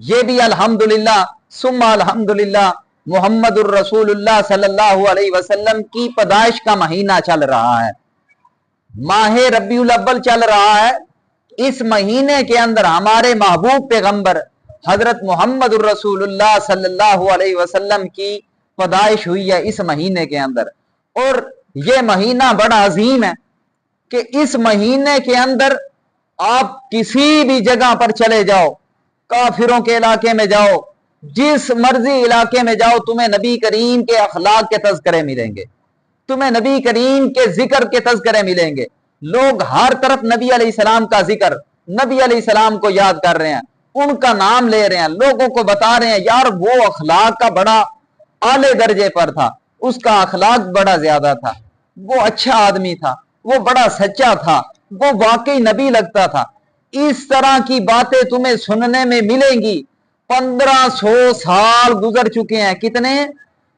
یہ بھی الحمدللہ ثم الحمدللہ محمدُر رسولullah صلی اللہ علیہ وسلم کی پیدائش کا مہینہ چل رہا ہے، ماہ ربیع الاول چل رہا ہے۔ اس مہینے کے اندر ہمارے محبوب پیغمبر حضرت محمد الرسول اللہ صلی اللہ علیہ وسلم کی پیدائش ہوئی ہے اس مہینے کے اندر۔ اور یہ مہینہ بڑا عظیم ہے کہ اس مہینے کے اندر آپ کسی بھی جگہ پر چلے جاؤ، کافروں کے علاقے میں جاؤ، جس مرضی علاقے میں جاؤ، تمہیں نبی کریم کے اخلاق کے تذکرے ملیں گے، تمہیں نبی کریم کے ذکر کے تذکرے ملیں گے۔ لوگ ہر طرف نبی علیہ السلام کا ذکر، نبی علیہ السلام کو یاد کر رہے ہیں، ان کا نام لے رہے ہیں، لوگوں کو بتا رہے ہیں یار وہ اخلاق کا بڑا اعلی درجے پر تھا، اس کا اخلاق بڑا زیادہ تھا، وہ اچھا آدمی تھا، وہ بڑا سچا تھا، وہ واقعی نبی لگتا تھا۔ اس طرح کی باتیں تمہیں سننے میں ملیں گی۔ 1500 سال گزر چکے ہیں، کتنے؟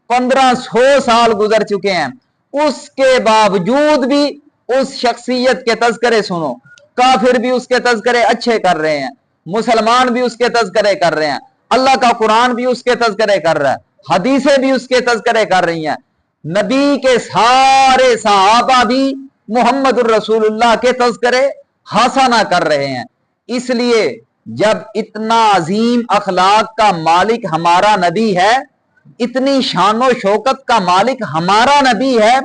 1500 سال گزر چکے ہیں، اس کے باوجود بھی اس شخصیت کے تذکرے سنو۔ کافر بھی اس کے تذکرے اچھے کر رہے ہیں، مسلمان بھی اس کے تذکرے کر رہے ہیں، اللہ کا قرآن بھی اس کے تذکرے کر رہا ہے، حدیثیں بھی اس کے تذکرے کر رہی ہیں، نبی کے سارے صحابہ بھی محمد الرسول اللہ کے تذکرے حسنہ کر رہے ہیں۔ اس لیے جب اتنا عظیم اخلاق کا مالک ہمارا نبی ہے، اتنی شان و شوکت کا مالک ہمارا نبی ہے،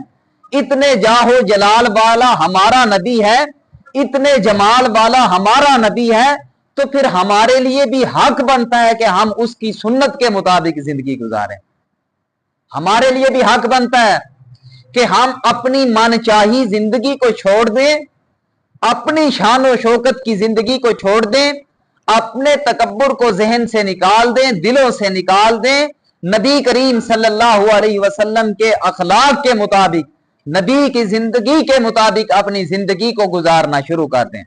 اتنے جاہ و جلال والا ہمارا نبی ہے، اتنے جمال والا ہمارا نبی ہے، تو پھر ہمارے لیے بھی حق بنتا ہے کہ ہم اس کی سنت کے مطابق زندگی گزاریں۔ ہمارے لیے بھی حق بنتا ہے کہ ہم اپنی من چاہی زندگی کو چھوڑ دیں، اپنی شان و شوکت کی زندگی کو چھوڑ دیں، اپنے تکبر کو ذہن سے نکال دیں، دلوں سے نکال دیں، نبی کریم صلی اللہ علیہ وسلم کے اخلاق کے مطابق، نبی کی زندگی کے مطابق اپنی زندگی کو گزارنا شروع کر دیں۔